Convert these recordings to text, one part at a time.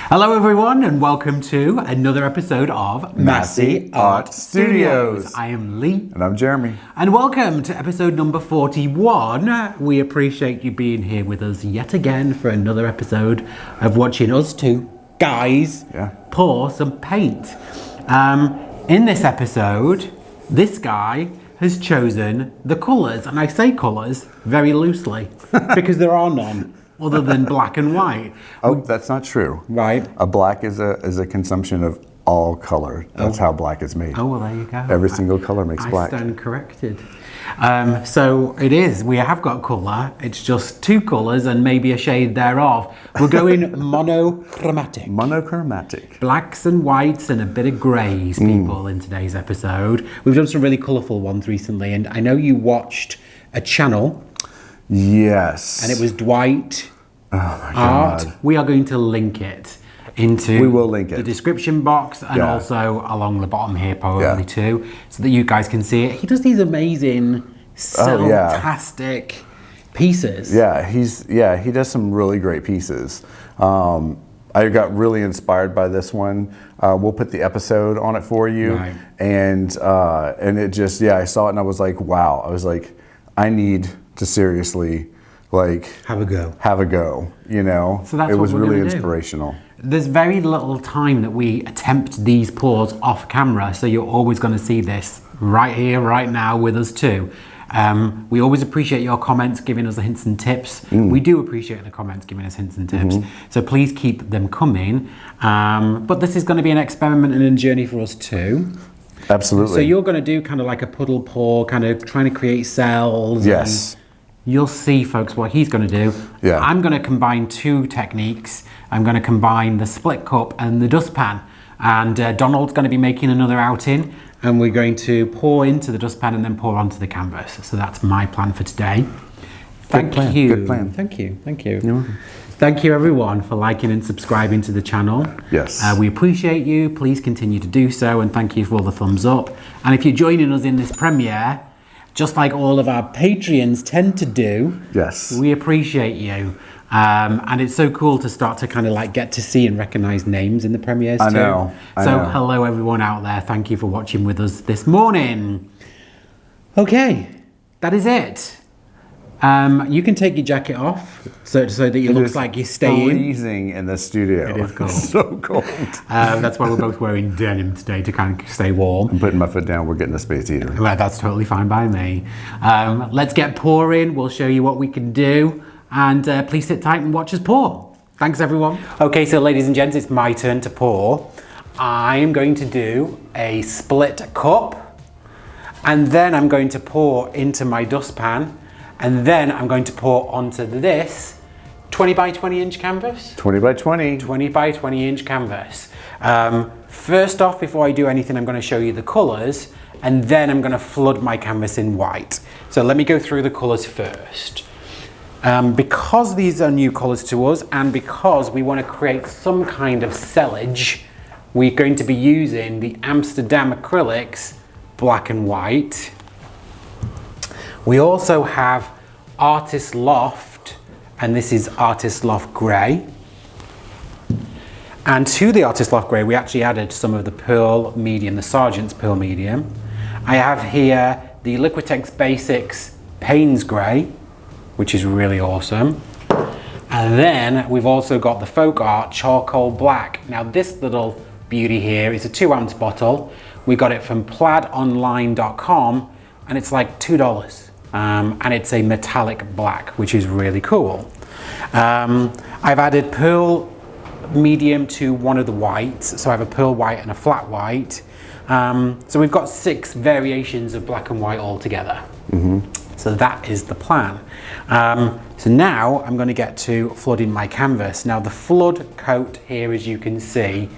Hello everyone and welcome to another episode of Masse Art Studios. I am Lee. And I'm Jeremy. And welcome to episode number 41. We appreciate you being here with us yet again for another episode of watching us two guys pour some paint. In this episode, this guy has chosen the colours, and I say colours very loosely because there are none. Other than black and white. Oh, that's not true. Right. A black is a consumption of all color. That's how black is made. Oh, well, there you go. Every single color makes black. I stand corrected. So it is. We have got colour. It's just two colours and maybe a shade thereof. We're going monochromatic. Monochromatic. Blacks and whites and a bit of greys, people, in today's episode. We've done some really colourful ones recently, and I know you watched a channel. Yes. And it was Dwight Art. God. We are going to link it into the description box and also along the bottom here probably too, so that you guys can see it. He does these amazing fantastic pieces. Yeah, he does some really great pieces. I got really inspired by this one. We'll put the episode on it for you. Right. And it just, I saw it and I was like, wow. I was like, I need to seriously have a go, you know. So that's it what was we're really gonna inspirational. There's very little time that we attempt these pours off camera, so you're always going to see this right here, right now with us too. We always appreciate your comments, giving us the hints and tips. We do appreciate the comments giving us hints and tips, so please keep them coming. But this is going to be an experiment and a journey for us too. Absolutely. So you're going to do kind of like a puddle pour, kind of trying to create cells. Yes. You'll see, folks, what he's going to do. Yeah. I'm going to combine two techniques. I'm going to combine the split cup and the dustpan. And Donald's going to be making another outing, and we're going to pour into the dustpan and then pour onto the canvas. So that's my plan for today. Thank you. Good plan. Thank you. Thank you. You're welcome. Thank you, everyone, for liking and subscribing to the channel. Yes. We appreciate you. Please continue to do so, and thank you for all the thumbs up. And if you're joining us in this premiere, just like all of our Patreons tend to do, we appreciate you. And it's so cool to start to kind of like get to see and recognize names in the premieres too. I know. Hello everyone out there. Thank you for watching with us this morning. Okay, that is it. You can take your jacket off so that it looks like you're staying. It's freezing in the studio. It is cold. It's so cold. That's why we're both wearing denim today to kind of stay warm. I'm putting my foot down. We're getting a space heater. Well, that's totally fine by me. Let's get pouring. We'll show you what we can do. And please sit tight and watch us pour. Thanks, everyone. Okay, so ladies and gents, it's my turn to pour. I'm going to do a split cup. And then I'm going to pour into my dustpan. And then I'm going to pour onto this 20 by 20 inch canvas. 20 by 20. 20 by 20 inch canvas. First off, before I do anything, I'm going to show you the colours, and then I'm going to flood my canvas in white. So let me go through the colours first. Because these are new colours to us, and because we want to create some kind of sellage, we're going to be using the Amsterdam Acrylics Black and White. We also have Artist Loft, and this is Artist Loft Grey. And to the Artist Loft Grey, we actually added some of the Pearl Medium, the Sergeant's Pearl Medium. I have here the Liquitex Basics Payne's Grey, which is really awesome. And then we've also got the Folk Art Charcoal Black. Now this little beauty here is a 2-ounce bottle. We got it from plaidonline.com, and it's like $2. And it's a metallic black, which is really cool. I've added Pearl Medium to one of the whites, so I have a pearl white and a flat white. So we've got 6 variations of black and white all together. So that is the plan. So now I'm going to get to flooding my canvas. Now the flood coat here, as you can see,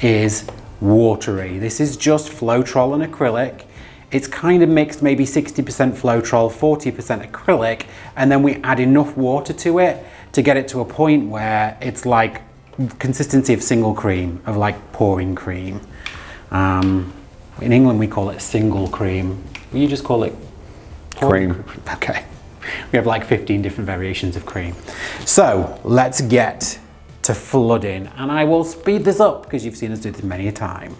is watery. This is just Floetrol and acrylic. It's kind of mixed, maybe 60% Floetrol, 40% acrylic, and then we add enough water to it to get it to a point where it's like consistency of single cream, of like pouring cream. In England we call it single cream. You just call it Cream. Okay. We have like 15 different variations of cream. So let's get to flooding, and I will speed this up because you've seen us do this many a time.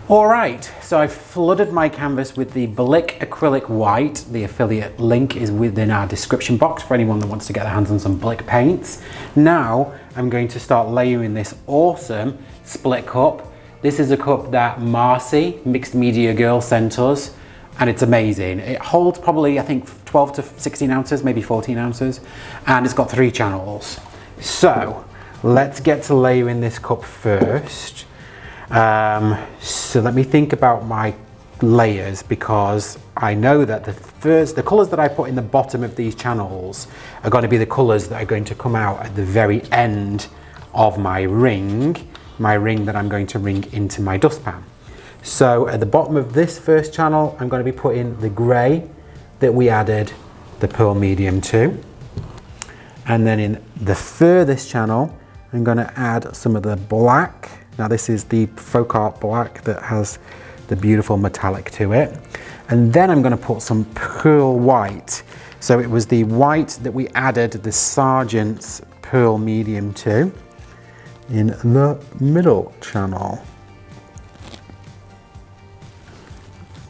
Alright, so I've flooded my canvas with the Blick Acrylic White. The affiliate link is within our description box for anyone that wants to get their hands on some Blick paints. Now I'm going to start layering this awesome split cup. This is a cup that Masse, Mixed Media Girl, sent us, and it's amazing. It holds probably, I think, 12 to 16 ounces, maybe 14 ounces, and it's got 3 channels. So let's get to layering this cup first. So let me think about my layers, because I know that the colours that I put in the bottom of these channels are going to be the colours that are going to come out at the very end of my ring that I'm going to ring into my dustpan. So at the bottom of this first channel, I'm going to be putting the grey that we added the pearl medium to. And then in the furthest channel, I'm going to add some of the black. Now this is the Folk Art Black that has the beautiful metallic to it. And then I'm going to put some pearl white. So it was the white that we added the Sergeant's pearl medium to in the middle channel.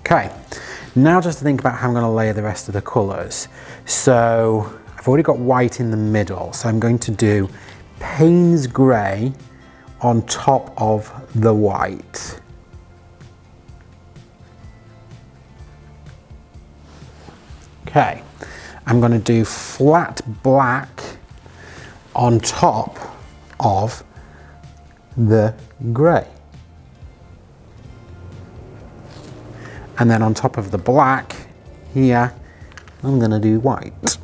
Okay, now just to think about how I'm going to layer the rest of the colours. So I've already got white in the middle, so I'm going to do Payne's Grey on top of the white. Okay, I'm going to do flat black on top of the grey. And then on top of the black here, I'm going to do white.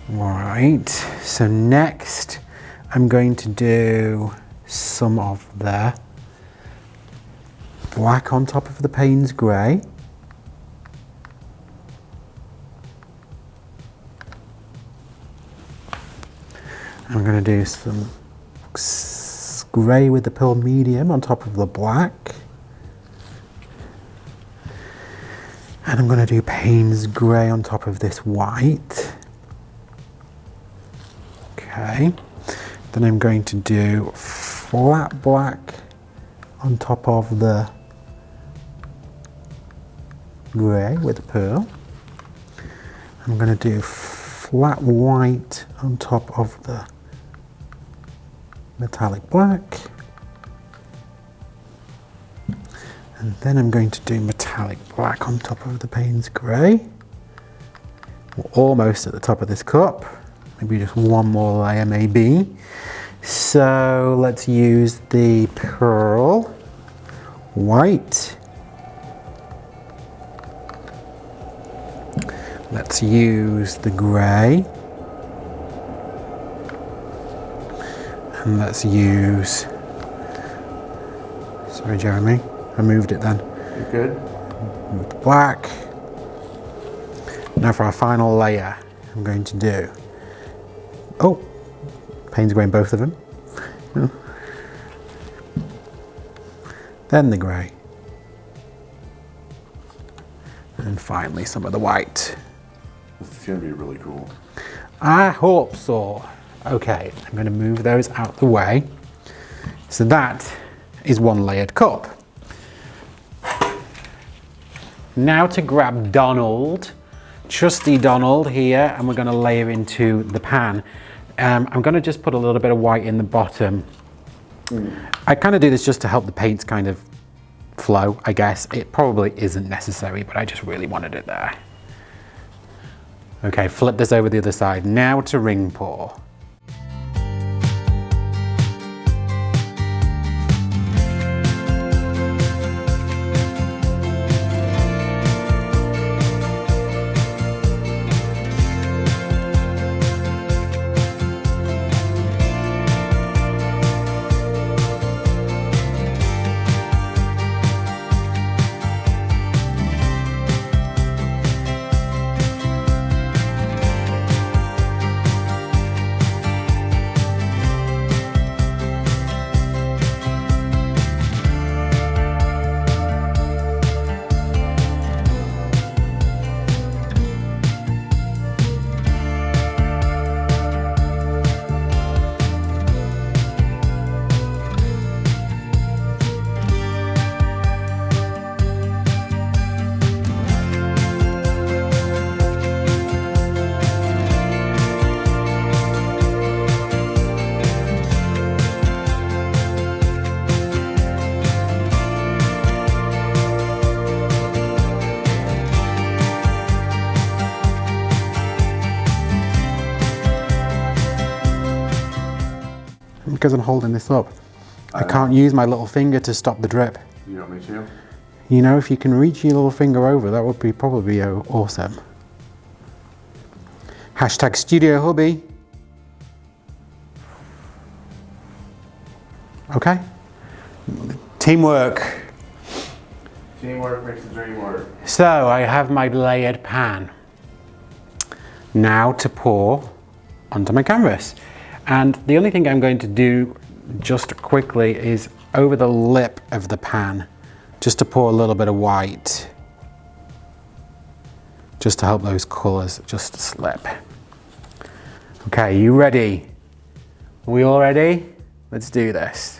Right, so next I'm going to do some of the black on top of the Payne's Grey. I'm going to do some grey with the pearl medium on top of the black. And I'm going to do Payne's Grey on top of this white. Okay, then I'm going to do flat black on top of the grey with the pearl. I'm going to do flat white on top of the metallic black. And then I'm going to do metallic black on top of the Payne's Grey. We're almost at the top of this cup. Maybe just one more layer maybe. So let's use the pearl white. Let's use the grey. And let's use, sorry Jeremy, I moved it then. You're good. Move the black. Now for our final layer, I'm going to do, oh, Payne's Grey in both of them. Then the grey. And finally some of the white. This is going to be really cool. I hope so. Okay, I'm going to move those out the way. So that is one layered cup. Now to grab Donald, trusty Donald here, and we're going to layer into the pan. I'm going to just put a little bit of white in the bottom. I kind of do this just to help the paints kind of flow, I guess. It probably isn't necessary, but I just really wanted it there. Okay, flip this over the other side. Now to ring pour. because I'm holding this up. I can't use my little finger to stop the drip. You want me to? You know, if you can reach your little finger over, that would be probably awesome. Hashtag Studio Hubby. Okay. Teamwork. Teamwork makes the dream work. So I have my layered pan now to pour onto my canvas. And the only thing I'm going to do just quickly is over the lip of the pan, just to pour a little bit of white, just to help those colors just slip. Okay, you ready? Are we all ready? Let's do this.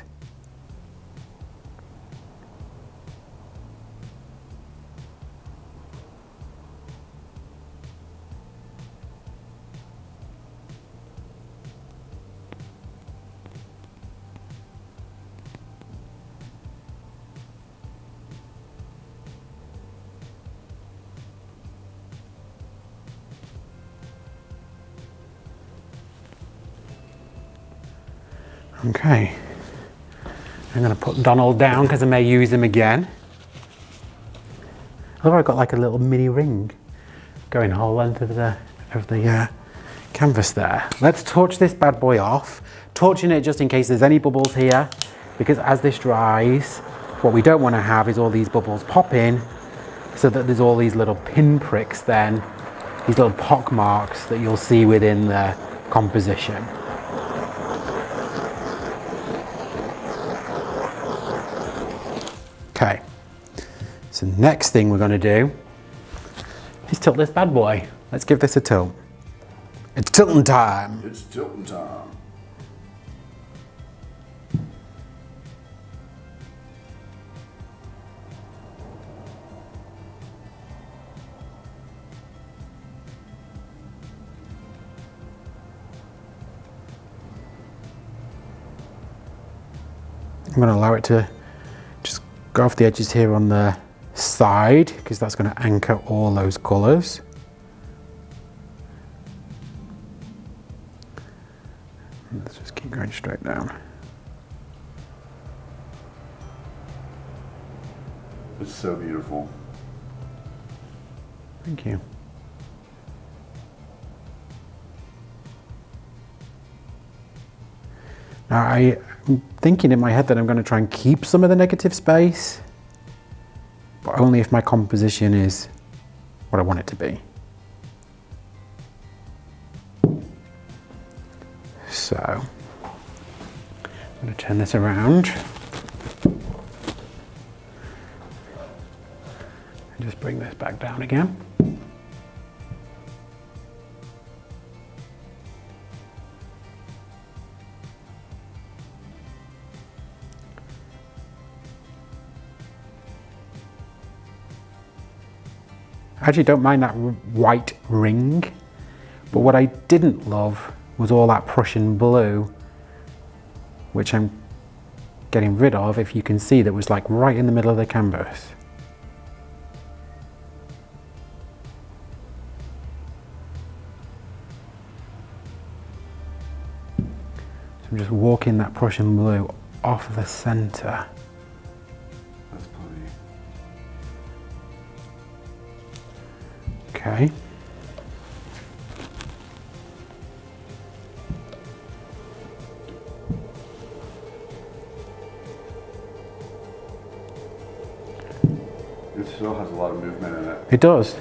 Okay, I'm going to put Donald down because I may use him again. Look, I've got like a little mini ring going the whole length of the canvas there. Let's torch this bad boy off, torching it just in case there's any bubbles here, because as this dries, what we don't want to have is all these bubbles pop in, so that there's all these little pin pricks then, these little pock marks that you'll see within the composition. Okay, so next thing we're going to do is tilt this bad boy. Let's give this a tilt. It's tilting time. It's tilting time. I'm going to allow it to just go off the edges here on the side, because that's going to anchor all those colours. Let's just keep going straight down. It's so beautiful. Thank you. Now I'm thinking in my head that I'm going to try and keep some of the negative space, but only if my composition is what I want it to be. So I'm going to turn this around and just bring this back down again. I actually don't mind that white ring, but what I didn't love was all that Prussian blue, which I'm getting rid of. If you can see, that was like right in the middle of the canvas. So I'm just walking that Prussian blue off the center. That's plenty. Okay. It still has a lot of movement in it. It does.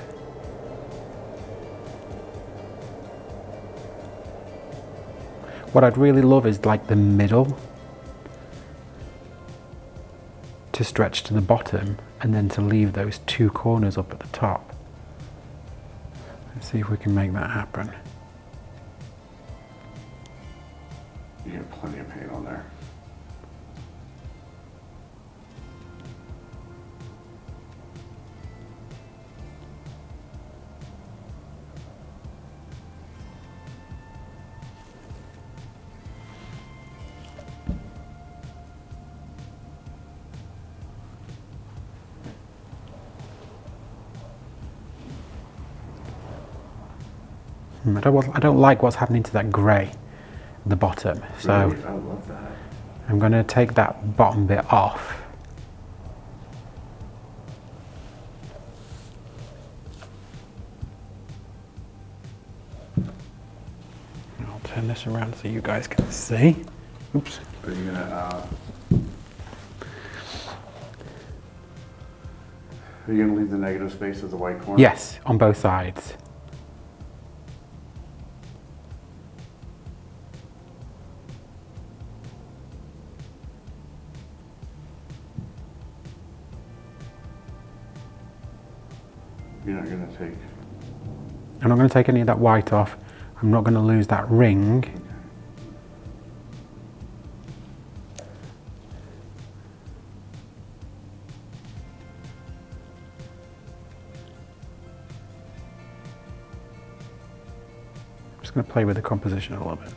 What I'd really love is like the middle to stretch to the bottom, and then to leave those two corners up at the top. Let's see if we can make that happen. You get plenty of paint on there. I don't like what's happening to that grey. the bottom. So Really? I love that. I'm going to take that bottom bit off. I'll turn this around so you guys can see. Oops. Are you gonna leave the negative space of the white corner? Yes, on both sides. You're not gonna take... I'm not going to take any of that white off. I'm not going to lose that ring. I'm just going to play with the composition a little bit.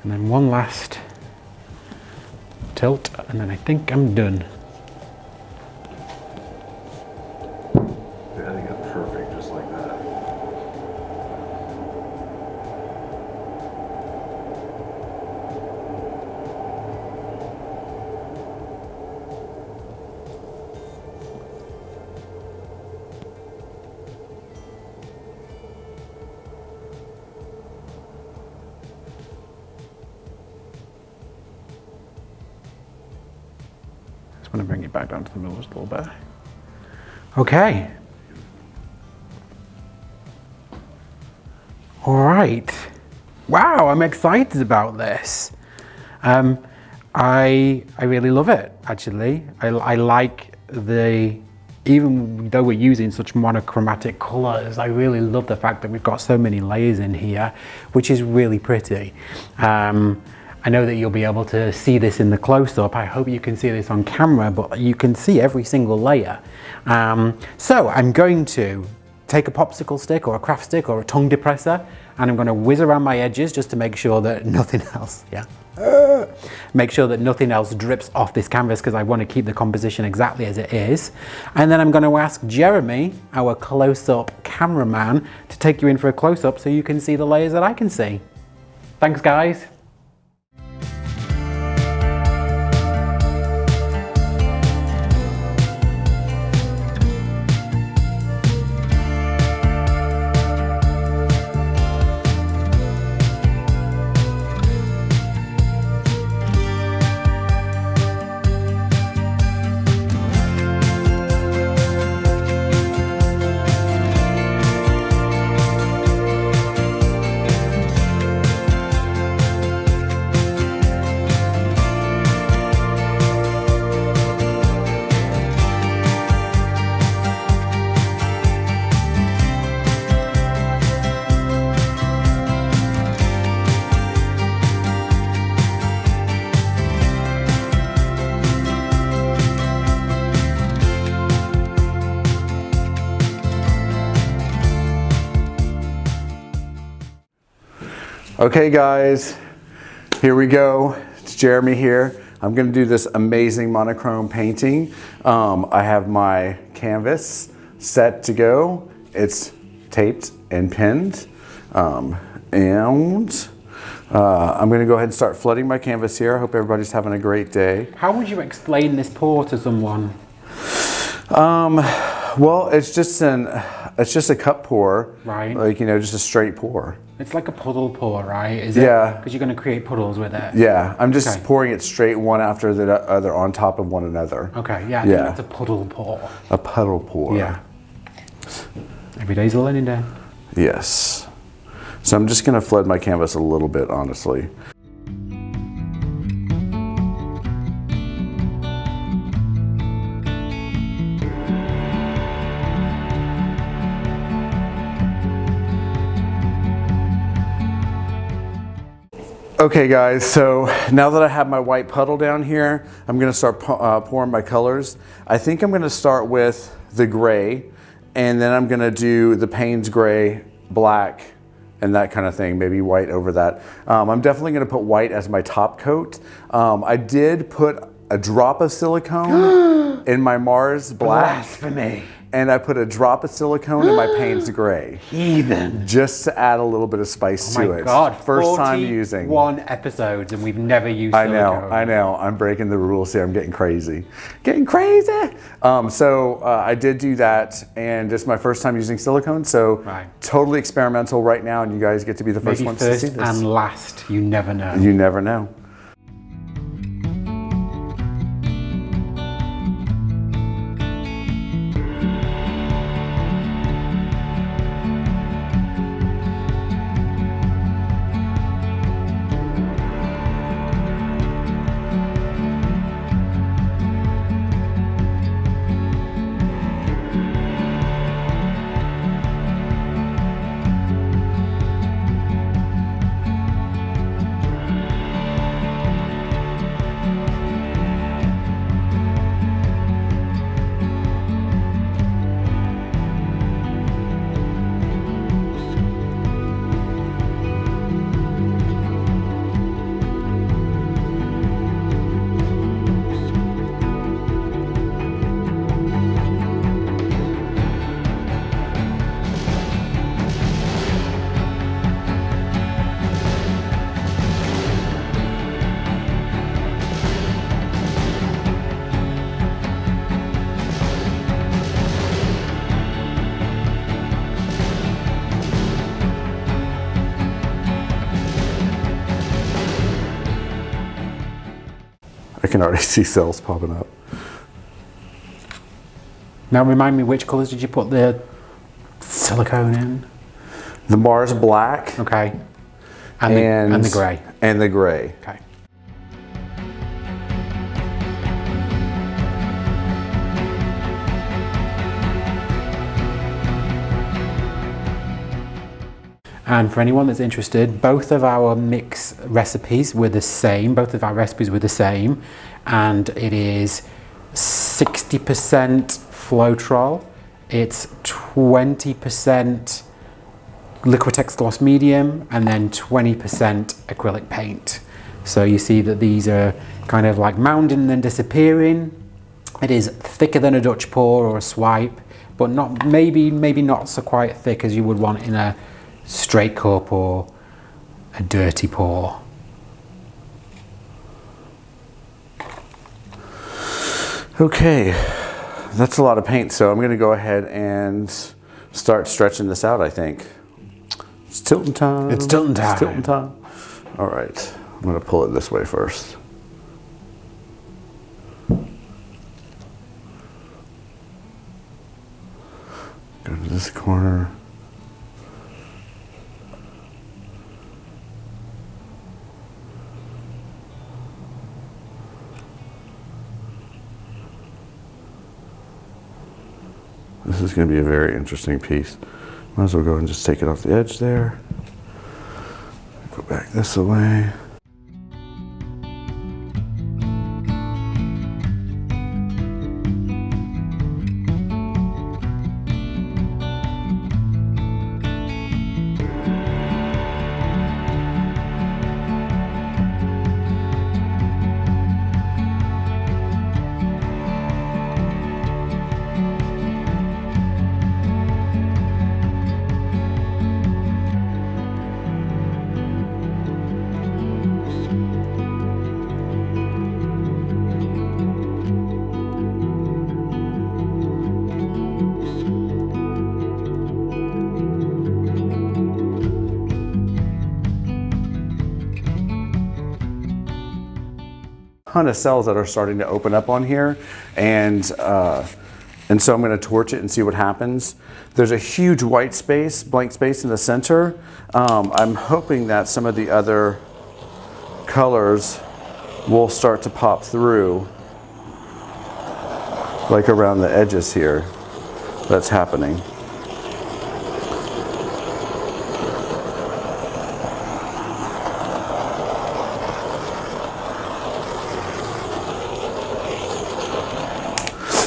And then one last tilt, and then I think I'm done. I think it's perfect, just like that. I'm going to bring it back down to the middle just a little bit. Okay. All right. Wow, I'm excited about this. I really love it, actually. I like the, even though we're using such monochromatic colors, I really love the fact that we've got so many layers in here, which is really pretty. I know that you'll be able to see this in the close-up. I hope you can see this on camera, but you can see every single layer. So I'm going to take a popsicle stick or a craft stick or a tongue depressor, and I'm going to whiz around my edges just to make sure that nothing else, make sure that nothing else drips off this canvas, because I want to keep the composition exactly as it is. And then I'm going to ask Jeremy, our close-up cameraman, to take you in for a close-up so you can see the layers that I can see. Thanks, guys. Okay guys, here we go. It's Jeremy here. I'm gonna do this amazing monochrome painting. I have my canvas set to go. It's taped and pinned. I'm gonna go ahead and start flooding my canvas here. I hope everybody's having a great day. How would you explain this pour to someone? Well, it's just a cup pour. Right. Like, you know, just a straight pour. It's like a puddle pour, right? Is Yeah. Because you're going to create puddles with it. Yeah, I'm just Okay. pouring it straight one after the other on top of one another. Okay, yeah, I Yeah. think that's a puddle pour. A puddle pour. Yeah. Every day's a learning day. Yes. So I'm just gonna flood my canvas a little bit, honestly. Okay guys, so now that I have my white puddle down here, I'm gonna start pouring my colors. I think I'm gonna start with the gray, and then I'm gonna do the Payne's gray, black, and that kind of thing, maybe white over that. I'm definitely gonna put white as my top coat. I did put a drop of silicone in my Mars black. Blasphemy. and I put a drop of silicone in my Payne's Gray. Heathen. Just to add a little bit of spice to it. Oh my God. First time using. 41 episodes and we've never used silicone. I know. I'm breaking the rules here. I'm getting crazy. Getting crazy! So I did do that, and it's my first time using silicone, so totally experimental right now, and you guys get to be the first ones to see this. And last, you never know. You never know. I can already see cells popping up. Now remind me, which colours did you put the silicone in? The Mars Black. Okay. And the grey. And the grey. Okay. And for anyone that's interested, both of our mix recipes were the same. Both of our recipes were the same. And it is 60% Floetrol. It's 20% Liquitex Gloss Medium, and then 20% acrylic paint. So you see that these are kind of like mounding and then disappearing. It is thicker than a Dutch pour or a swipe, but not maybe not so quite thick as you would want in a straight cup or a dirty pour. Okay, that's a lot of paint, so I'm going to go ahead and start stretching this out, I think. It's tilting time. It's tilting time. It's tilting time. All right, I'm going to pull it this way first. Go to this corner. This is going to be a very interesting piece. Might as well go and just take it off the edge there. Go back this way. Ton of cells that are starting to open up on here, and so I'm going to torch it and see what happens. There's a huge white space, blank space in the center. I'm hoping that some of the other colors will start to pop through, like around the edges here. That's happening.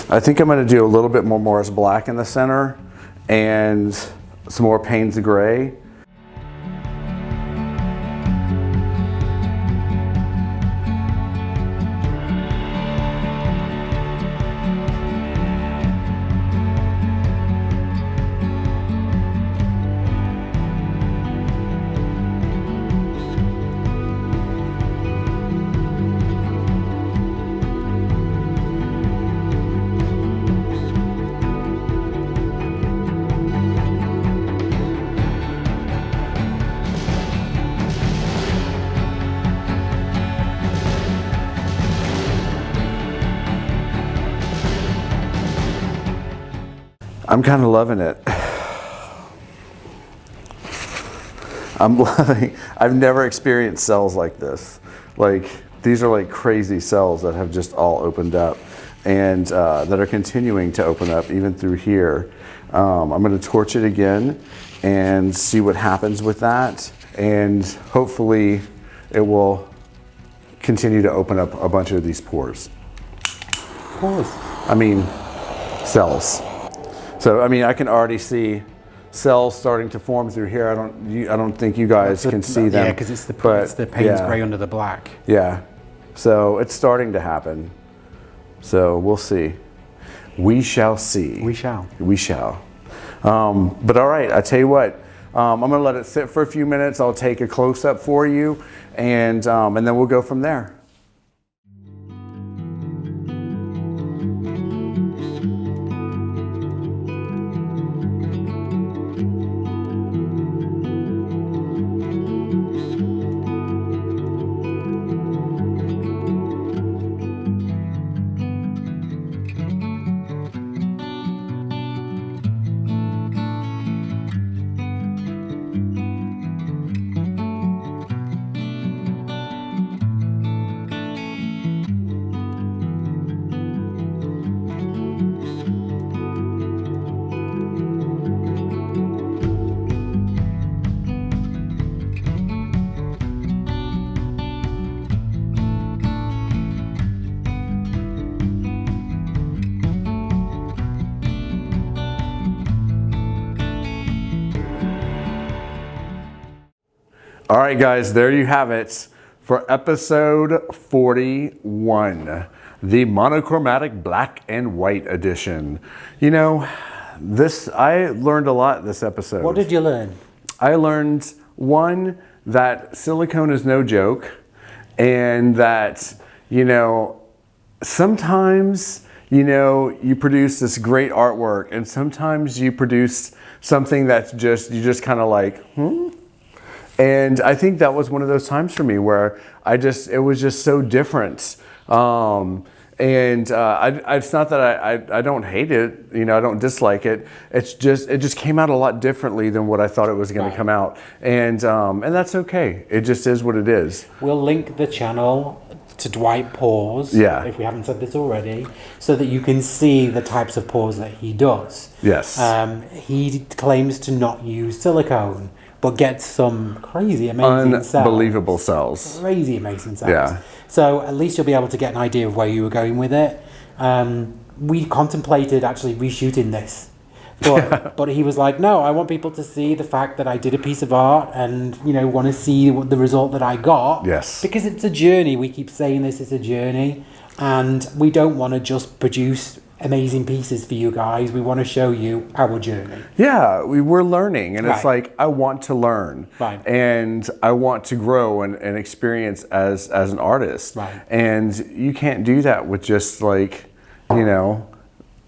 I think I'm going to do a little bit more Morris Black in the center and some more Payne's Gray. I'm kind of loving it. I'm loving, I've never experienced cells like this. Like, these are like crazy cells that have just all opened up and that are continuing to open up even through here. I'm going to torch it again and see what happens with that. And hopefully it will continue to open up a bunch of these pores. Pores? I mean, cells. So, I mean, I can already see cells starting to form through here. I don't think you guys can see them. Yeah, because it's the Payne's gray under the black. Yeah. So it's starting to happen. So we'll see. We shall see. We shall. We shall. But all right, I tell you what. I'm gonna let it sit for a few minutes. I'll take a close-up for you, and then we'll go from there. All right, guys, there you have it for episode 41, the Monochromatic Black and White edition. You know, I learned a lot this episode. What did you learn? I learned, one, that silicone is no joke, and that, you know, sometimes, you know, you produce this great artwork, and sometimes you produce something that's just, you just kind of like, And I think that was one of those times for me where it was just so different. It's not that I don't hate it, you know, I don't dislike it. It just came out a lot differently than what I thought it was going to come out. And that's okay. It just is what it is. We'll link the channel to Dwight Pours, if we haven't said this already, so that you can see the types of pours that he does. Yes. He claims to not use silicone, but gets some crazy, amazing cells. Unbelievable cells. Crazy, amazing cells. Yeah. So at least you'll be able to get an idea of where you were going with it. We contemplated actually reshooting this. But he was like, no, I want people to see the fact that I did a piece of art and, you know, want to see the result that I got. Yes. Because it's a journey. We keep saying this is a journey. And we don't want to just produce amazing pieces for you guys. We want to show you our journey. Yeah, we're learning, and it's like, I want to learn, and I want to grow and experience as an artist, and you can't do that with just like, you know,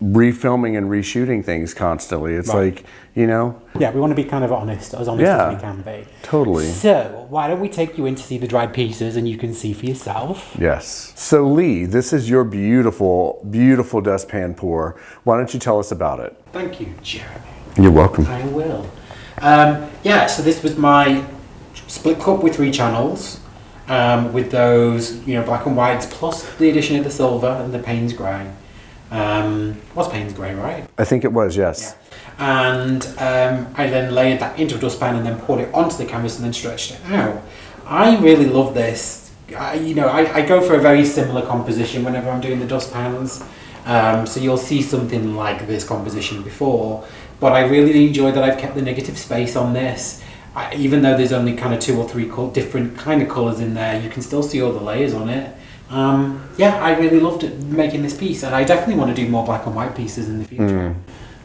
refilming and reshooting things constantly. It's like, you know. Yeah, we want to be kind of honest as we can be. Totally. So why don't we take you in to see the dried pieces and you can see for yourself. Yes. So Lee, this is your beautiful, beautiful dustpan pour. Why don't you tell us about it? Thank you, Jeremy. You're welcome. I will. So this was my split cup with 3 channels, with those, you know, black and whites, plus the addition of the silver and the Payne's grey. Was Payne's grey, right? I think it was, yes. Yeah. And I then layered that into a dustpan and then poured it onto the canvas and then stretched it out. I really love this. I go for a very similar composition whenever I'm doing the dustpans. So you'll see something like this composition before, but I really enjoy that I've kept the negative space on this. Even though there's only kind of 2 or 3 different kind of colours in there, you can still see all the layers on it. I really loved making this piece, and I definitely want to do more black and white pieces in the future.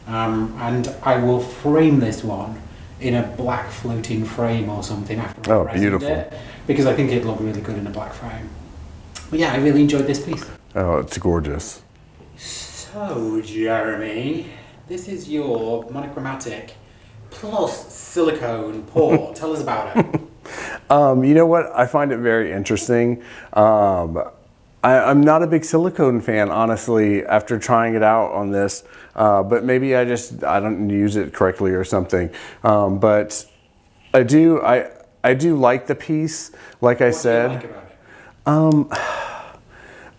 And I will frame this one in a black floating frame or something after I resined it, because I think it'd look really good in a black frame. But yeah, I really enjoyed this piece. Oh, it's gorgeous. So, Jeremy, this is your monochromatic plus silicone pour. Tell us about it. You know what? I find it very interesting. I'm not a big silicone fan, honestly, after trying it out on this, but maybe I don't use it correctly or something. But I do like the piece, like I said. What do you like about it?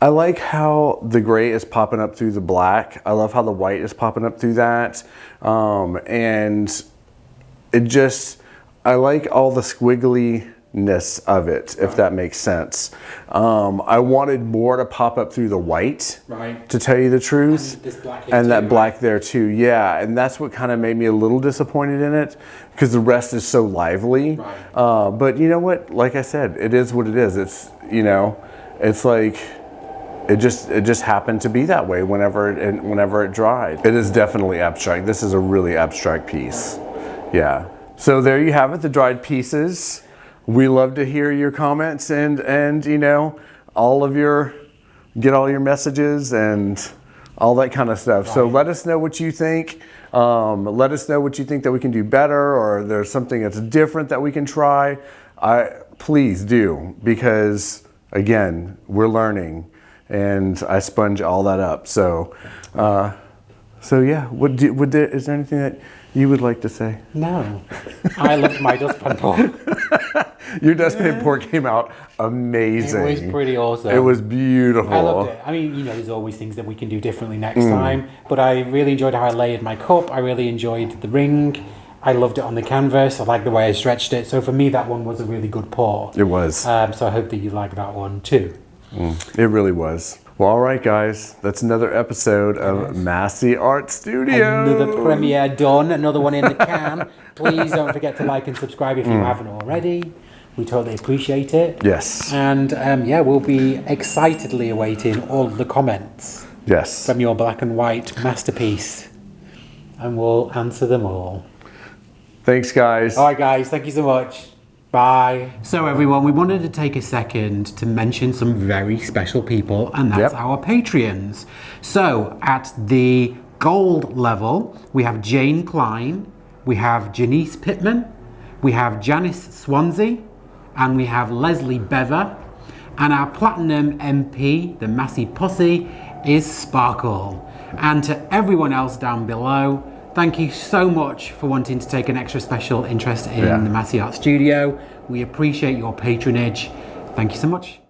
I like how the gray is popping up through the black. I love how the white is popping up through that. And I like all the squiggliness of it, if that makes sense. I wanted more to pop up through the white, Right. to tell you the truth. And this black here And too, that right? black there too, yeah. And that's what kind of made me a little disappointed in it, because the rest is so lively. Right. But you know what? Like I said, it is what it is. It's, you know, it's like, it just happened to be that way whenever it dried. It is definitely abstract. This is a really abstract piece. Yeah. So there you have it, the dried pieces. We love to hear your comments and you know, get all your messages and all that kind of stuff. Right. So let us know what you think. Let us know what you think that we can do better, or there's something that's different that we can try. Please do, because again, we're learning. And I sponge all that up. So yeah. Is there anything that you would like to say? No. I loved my dustpan pour. Your dustpan pour came out amazing. It was pretty awesome. It was beautiful. I loved it. I mean, you know, there's always things that we can do differently next time. But I really enjoyed how I layered my cup. I really enjoyed the ring. I loved it on the canvas. I liked the way I stretched it. So for me, that one was a really good pour. It was. So I hope that you like that one too. It really was. Well, all right, guys. That's another episode of Masse Art Studio. Another premiere done. Another one in the can. Please don't forget to like and subscribe if you haven't already. We totally appreciate it. Yes. And yeah, we'll be excitedly awaiting all of the comments. Yes. From your black and white masterpiece. And we'll answer them all. Thanks, guys. All right, guys. Thank you so much. Bye. So everyone, we wanted to take a second to mention some very special people, and that's our Patreons. So at the gold level, we have Jane Klein, we have Janice Pittman, we have Janice Swansea, and we have Leslie Bever. And our platinum MP, the Masse Posse, is Sparkle. And to everyone else down below, thank you so much for wanting to take an extra special interest in the Masse Art Studio. We appreciate your patronage. Thank you so much.